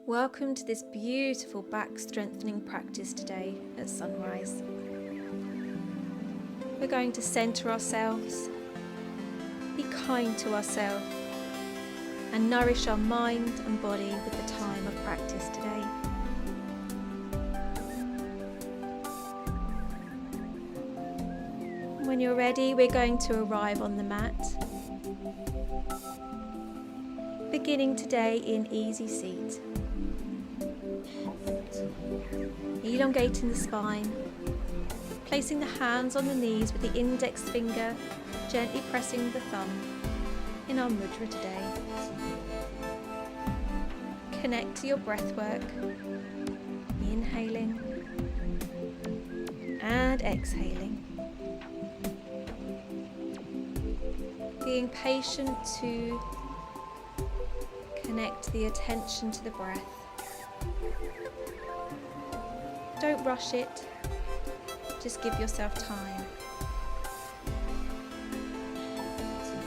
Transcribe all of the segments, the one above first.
Welcome to this beautiful back strengthening practice today at sunrise. We're going to centre ourselves, be kind to ourselves, and nourish our mind and body with the time of practice today. When you're ready, we're going to arrive on the mat, beginning today in easy seat. Elongating the spine, placing the hands on the knees with the index finger gently pressing the thumb in our mudra today. Connect to your breath work, inhaling and exhaling. Being patient to connect the attention to the breath. Don't rush it, just give yourself time.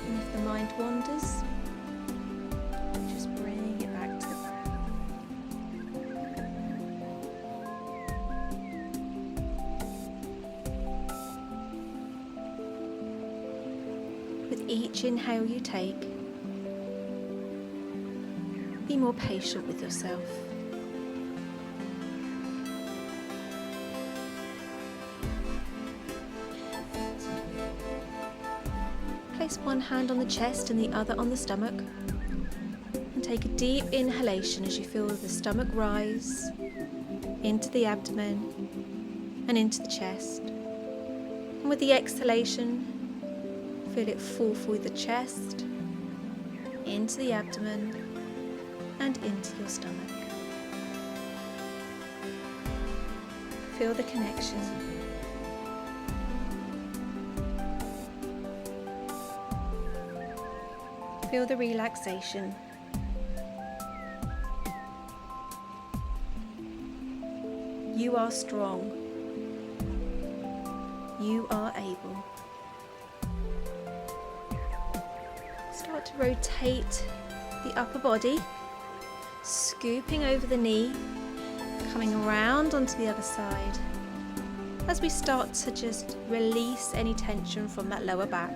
And if the mind wanders, just bring it back to the breath. With each inhale you take, be more patient with yourself. Place one hand on the chest and the other on the stomach, and take a deep inhalation as you feel the stomach rise into the abdomen and into the chest. And with the exhalation, feel it fall through the chest, into the abdomen and into your stomach. Feel the connection. Feel the relaxation. You are strong. You are able. Start to rotate the upper body, scooping over the knee, coming around onto the other side as we start to just release any tension from that lower back.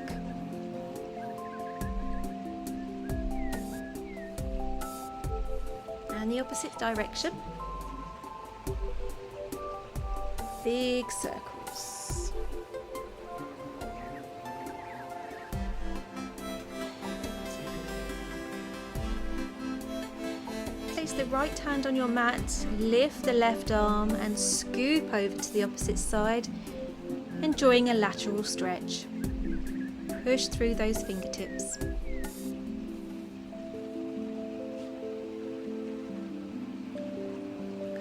And the opposite direction. Big circles. Place the right hand on your mat, lift the left arm and scoop over to the opposite side, enjoying a lateral stretch. Push through those fingertips.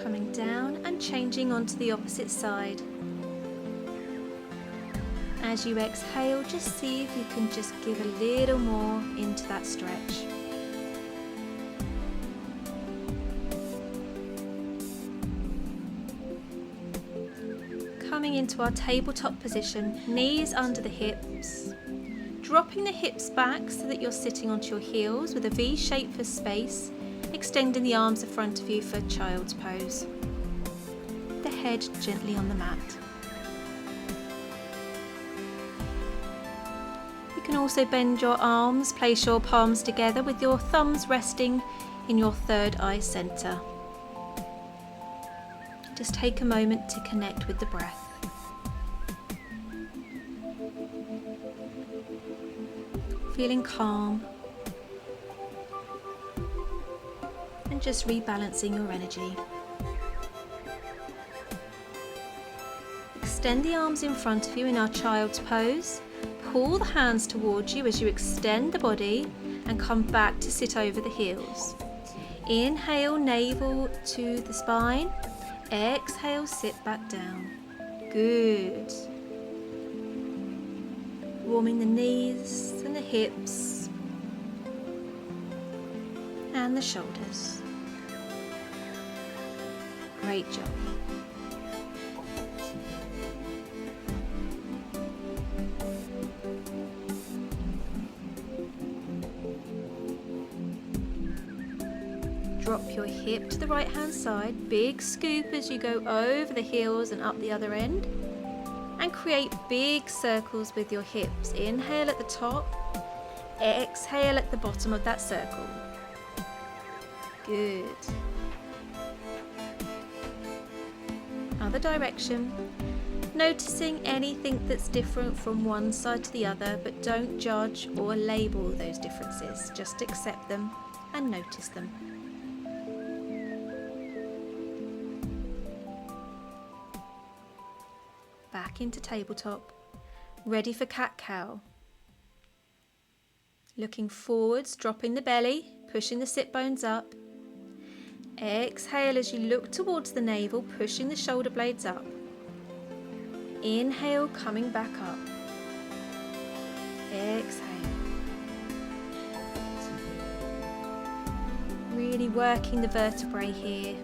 Coming down and changing onto the opposite side. As you exhale, just see if you can just give a little more into that stretch. Coming into our tabletop position, knees under the hips, dropping the hips back so that you're sitting onto your heels with a V shape for space, extending the arms in front of you for child's pose. The head gently on the mat. You can also bend your arms, place your palms together with your thumbs resting in your third eye center. Just take a moment to connect with the breath. Feeling calm. And just rebalancing your energy. Extend the arms in front of you in our child's pose. Pull the hands towards you as you extend the body and come back to sit over the heels. Inhale, navel to the spine. Exhale, sit back down. Good. Warming the knees and the hips and the shoulders. Great job. Drop your hip to the right hand side, big scoop as you go over the heels and up the other end, and create big circles with your hips. Inhale at the top, exhale at the bottom of that circle. Good. Other direction. Noticing anything that's different from one side to the other, but don't judge or label those differences. Just accept them and notice them. Back into tabletop, ready for cat-cow. Looking forwards, dropping the belly, pushing the sit bones up. Exhale as you look towards the navel, pushing the shoulder blades up. Inhale, coming back up. Exhale. Really working the vertebrae here,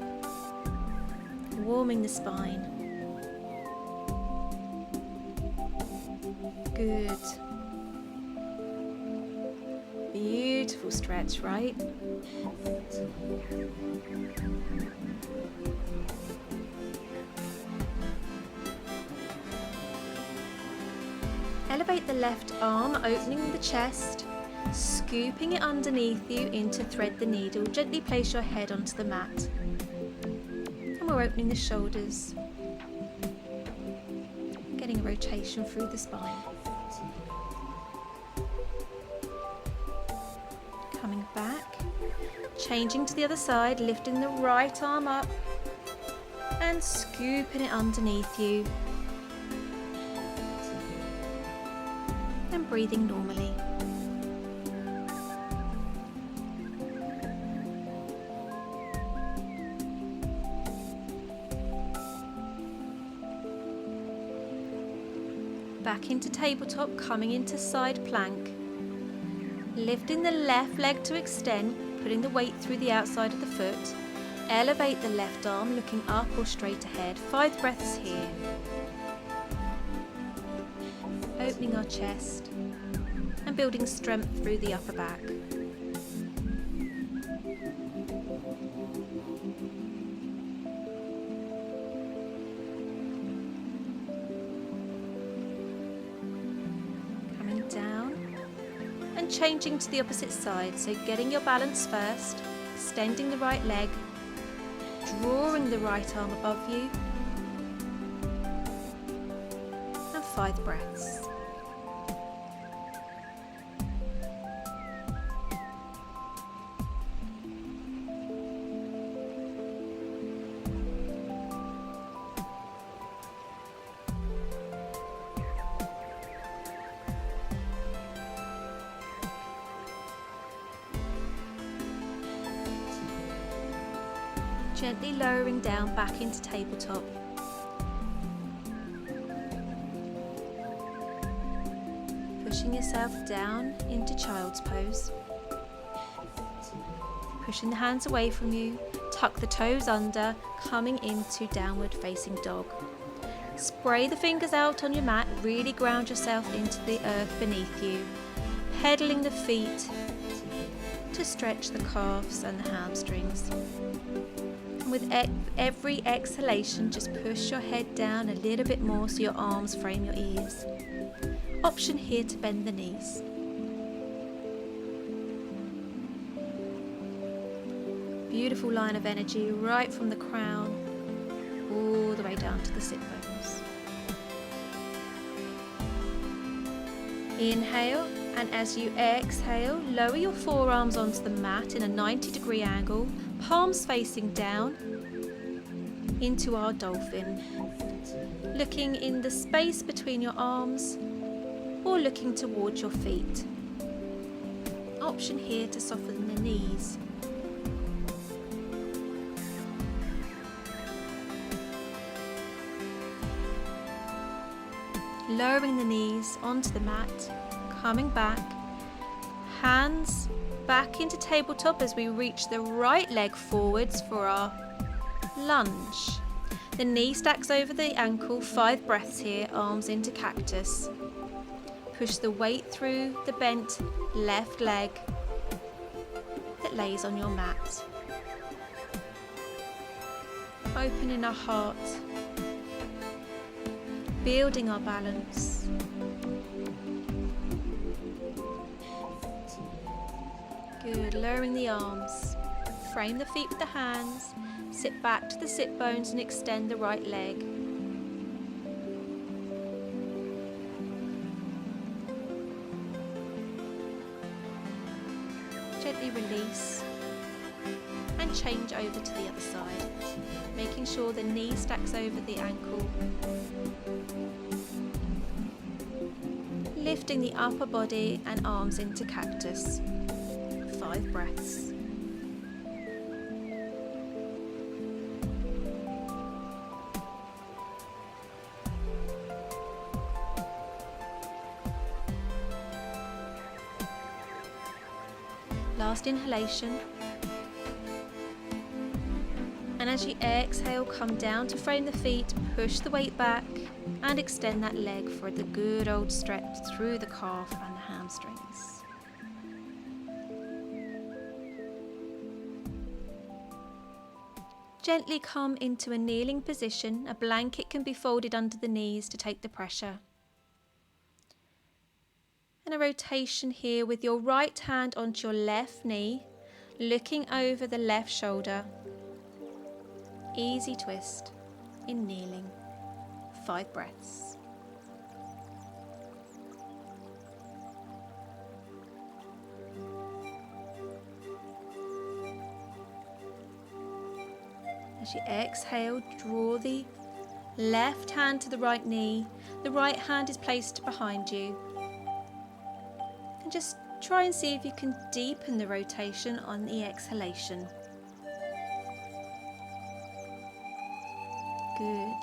warming the spine. Good. Beautiful stretch, right? Elevate the left arm, opening the chest, scooping it underneath you in to thread the needle. Gently place your head onto the mat. And we're opening the shoulders, getting a rotation through the spine. Coming back, changing to the other side, lifting the right arm up and scooping it underneath you. And breathing normally. Back into tabletop, coming into side plank. Lifting the left leg to extend, putting the weight through the outside of the foot. Elevate the left arm, looking up or straight ahead. 5 breaths here. Opening our chest and building strength through the upper back. Coming down and changing to the opposite side, so getting your balance first, extending the right leg, drawing the right arm above you, and 5 breaths. Gently lowering down back into tabletop. Pushing yourself down into child's pose. Pushing the hands away from you, tuck the toes under, coming into downward facing dog. Spray the fingers out on your mat, really ground yourself into the earth beneath you. Pedaling the feet to stretch the calves and the hamstrings. With every exhalation, just push your head down a little bit more so your arms frame your ears. Option here to bend the knees. Beautiful line of energy right from the crown all the way down to the sit bones. Inhale, and as you exhale, lower your forearms onto the mat in a 90-degree angle, palms facing down into our dolphin. Looking in the space between your arms or looking towards your feet. Option here to soften the knees. Lowering the knees onto the mat, coming back, hands back into tabletop as we reach the right leg forwards for our lunge. The knee stacks over the ankle, 5 breaths here, arms into cactus. Push the weight through the bent left leg that lays on your mat. Opening our heart, building our balance. Good, lowering the arms, frame the feet with the hands, sit back to the sit bones and extend the right leg. Gently release and change over to the other side, making sure the knee stacks over the ankle. Lifting the upper body and arms into cactus. 5 breaths. Last inhalation. And as you exhale, come down to frame the feet, push the weight back and extend that leg for the good old stretch through the calf and the hamstrings. Gently come into a kneeling position. A blanket can be folded under the knees to take the pressure. And a rotation here with your right hand onto your left knee, looking over the left shoulder. Easy twist in kneeling. 5 breaths. As you exhale, draw the left hand to the right knee. The right hand is placed behind you. And just try and see if you can deepen the rotation on the exhalation. Good.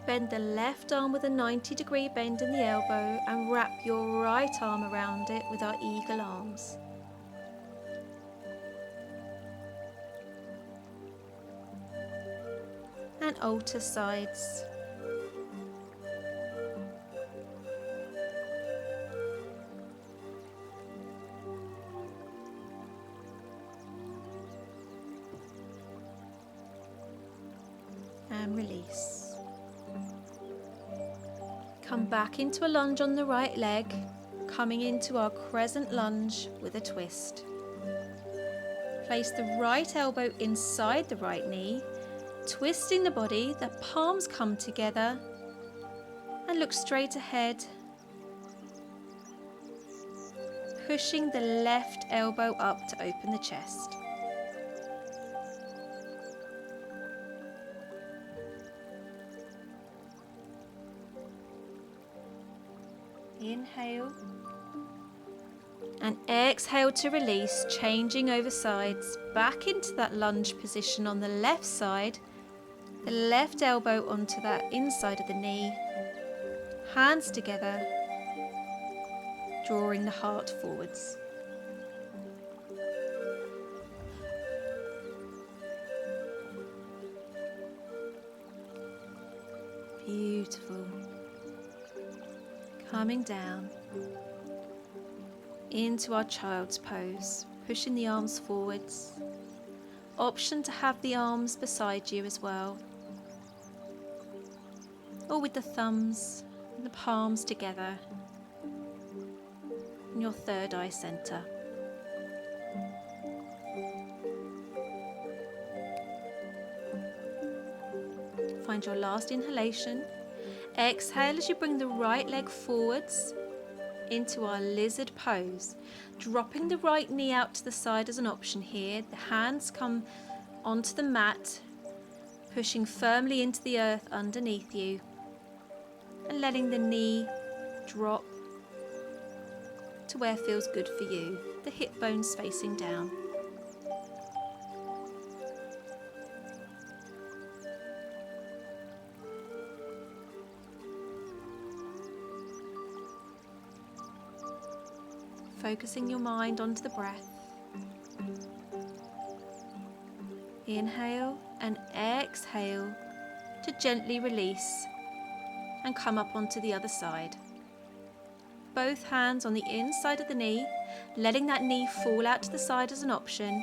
Bend the left arm with a 90-degree bend in the elbow and wrap your right arm around it with our eagle arms. And alter sides. And release. Come back into a lunge on the right leg, coming into our crescent lunge with a twist. Place the right elbow inside the right knee, twisting the body, the palms come together and look straight ahead, pushing the left elbow up to open the chest. Inhale and exhale to release, changing over sides, back into that lunge position on the left side, the left elbow onto that inside of the knee, hands together, drawing the heart forwards. Beautiful. Coming down into our child's pose, pushing the arms forwards. Option to have the arms beside you as well, or with the thumbs and the palms together in your third eye center. Find your last inhalation. Exhale as you bring the right leg forwards into our lizard pose, dropping the right knee out to the side as an option here. The hands come onto the mat, pushing firmly into the earth underneath you and letting the knee drop to where feels good for you, the hip bones facing down. Focusing your mind onto the breath. Inhale and exhale to gently release and come up onto the other side. both hands on the inside of the knee, letting that knee fall out to the side as an option,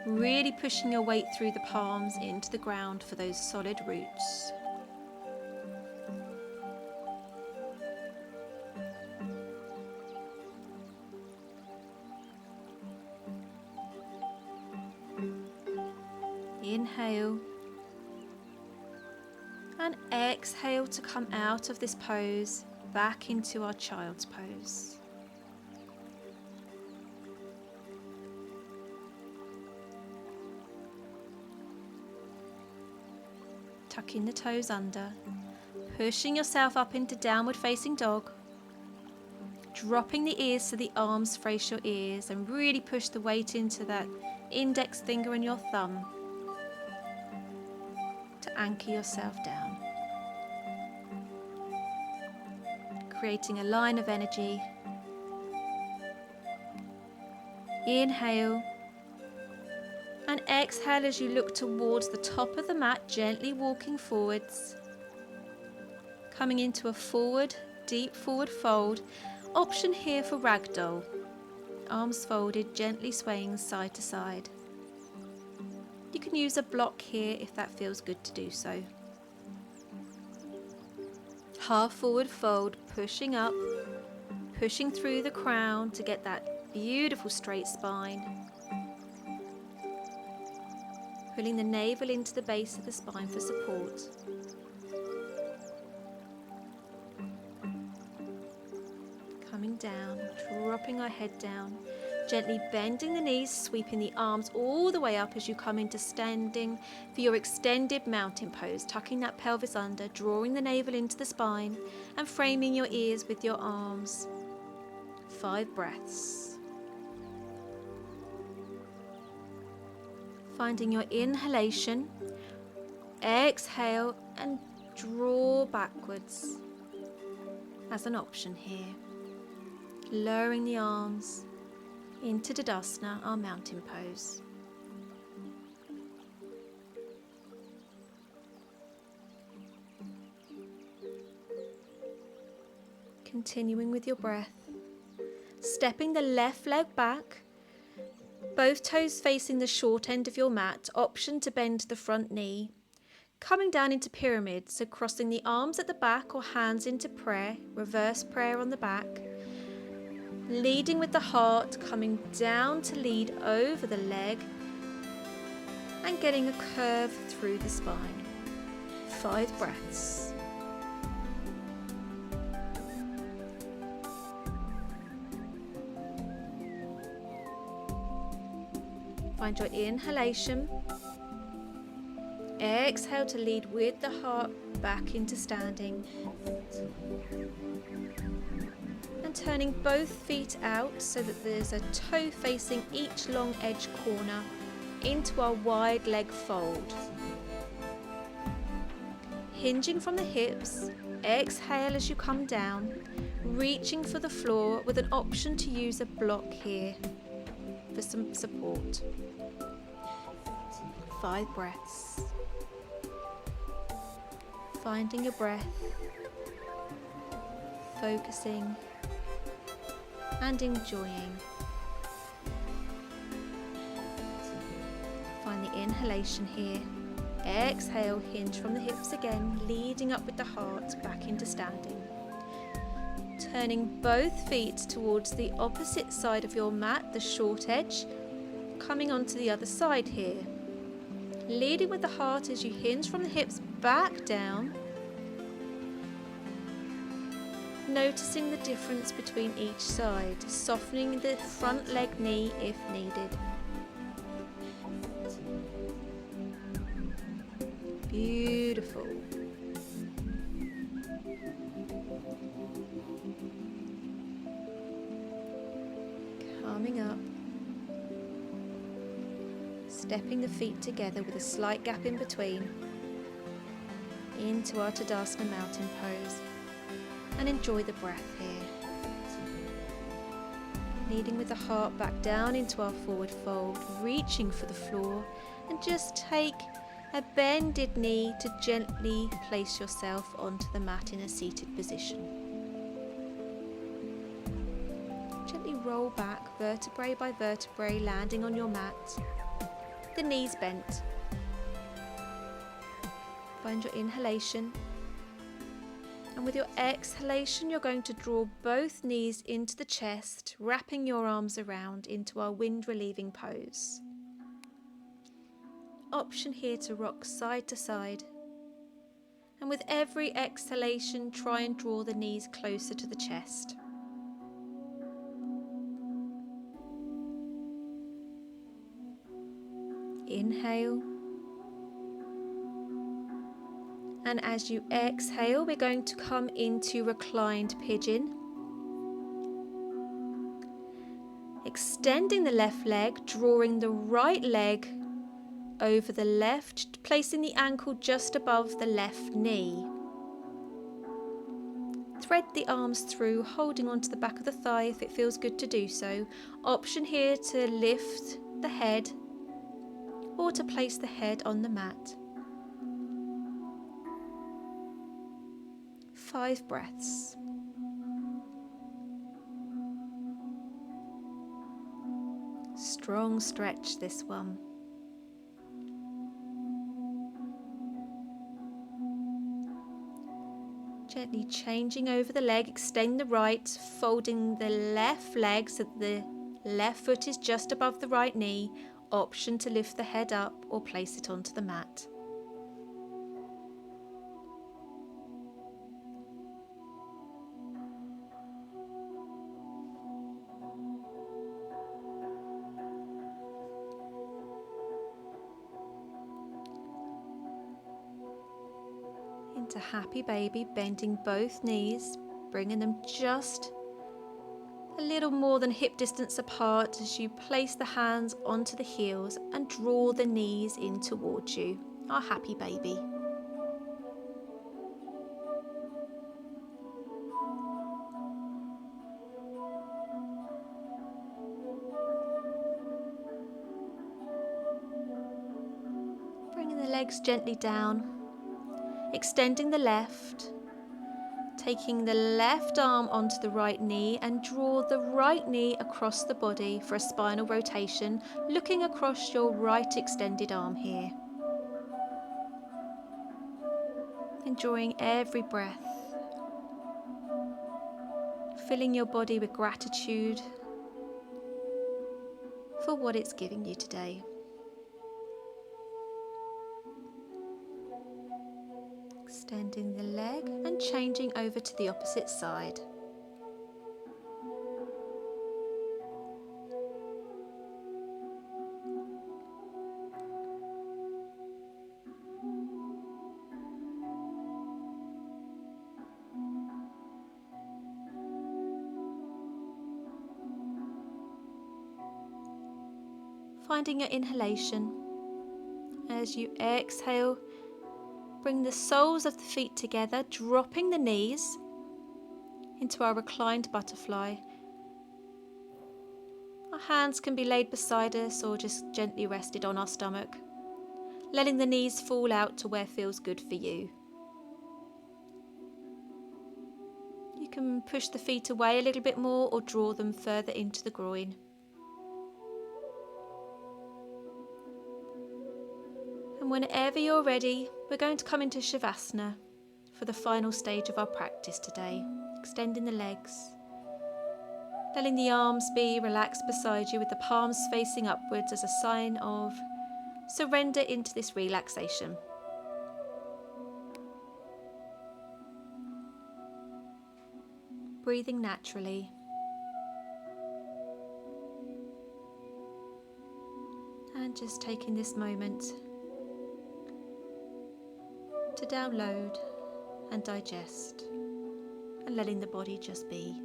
really pushing your weight through the palms into the ground for those solid roots. Inhale and exhale to come out of this pose back into our child's pose. Tucking the toes under, pushing yourself up into downward facing dog, dropping the ears so the arms face your ears, and really push the weight into that index finger and your thumb to anchor yourself down, creating a line of energy. Inhale and exhale as you look towards the top of the mat, gently walking forwards, coming into a forward, deep forward fold. Option here for ragdoll, arms folded, gently swaying side to side. You can use a block here if that feels good to do so. Half forward fold, pushing up, pushing through the crown to get that beautiful straight spine. Pulling the navel into the base of the spine for support. Coming down, dropping our head down, gently bending the knees, sweeping the arms all the way up as you come into standing for your extended mountain pose, tucking that pelvis under, drawing the navel into the spine and framing your ears with your arms. 5 breaths. Finding your inhalation, exhale and draw backwards as an option here. Lowering the arms into Tadasana, our mountain pose. Continuing with your breath, stepping the left leg back, both toes facing the short end of your mat, option to bend the front knee. Coming down into pyramid, so crossing the arms at the back or hands into prayer, reverse prayer on the back. Leading with the heart, coming down to lead over the leg and getting a curve through the spine. 5 breaths. Find your inhalation. Exhale to lead with the heart back into standing. And turning both feet out so that there's a toe facing each long edge corner into our wide leg fold. Hinging from the hips, exhale as you come down, reaching for the floor with an option to use a block here for some support. 5 breaths. Finding your breath, focusing and enjoying. Find the inhalation here. Exhale, hinge from the hips again, leading up with the heart back into standing. Turning both feet towards the opposite side of your mat, the short edge, coming onto the other side here. Leading with the heart as you hinge from the hips back down. Noticing the difference between each side, softening the front leg knee if needed. Beautiful. Coming up. Stepping the feet together with a slight gap in between into our Tadasana mountain pose, and enjoy the breath here. Leading with the heart back down into our forward fold, reaching for the floor, and just take a bended knee to gently place yourself onto the mat in a seated position. roll back vertebrae by vertebrae, landing on your mat. The knees bent. Find your inhalation. And with your exhalation, you're going to draw both knees into the chest, wrapping your arms around into our wind relieving pose. Option here to rock side to side. And with every exhalation, try and draw the knees closer to the chest. Inhale. And as you exhale, we're going to come into Reclined Pigeon. Extending the left leg, drawing the right leg over the left, placing the ankle just above the left knee. Thread the arms through, holding onto the back of the thigh if it feels good to do so. Option here to lift the head or to place the head on the mat. 5 breaths. Strong stretch this one. Gently changing over the leg, extend the right, folding the left leg so that the left foot is just above the right knee. Option to lift the head up or place it onto the mat. Into Happy Baby, bending both knees, bringing them just a little more than hip distance apart as you place the hands onto the heels and draw the knees in towards you. Our Happy Baby. Bringing the legs gently down. Extending the left, taking the left arm onto the right knee and draw the right knee across the body for a spinal rotation, looking across your right extended arm here. Enjoying every breath, filling your body with gratitude for what it's giving you today. Extending the leg and changing over to the opposite side. Finding your inhalation. As you exhale, bring the soles of the feet together, dropping the knees into our reclined butterfly. Our hands can be laid beside us or just gently rested on our stomach, letting the knees fall out to where feels good for you. You can push the feet away a little bit more or draw them further into the groin. And whenever you're ready, we're going to come into Shavasana for the final stage of our practice today. Extending the legs, letting the arms be relaxed beside you with the palms facing upwards as a sign of surrender into this relaxation. Breathing naturally. And just taking this moment to download and digest and letting the body just be.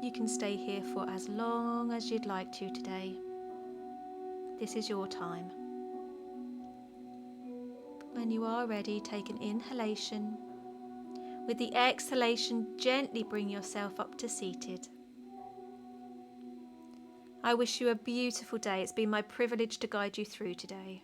You can stay here for as long as you'd like to today. This is your time. When you are ready, take an inhalation. With the exhalation, gently bring yourself up to seated. I wish you a beautiful day. It's been my privilege to guide you through today.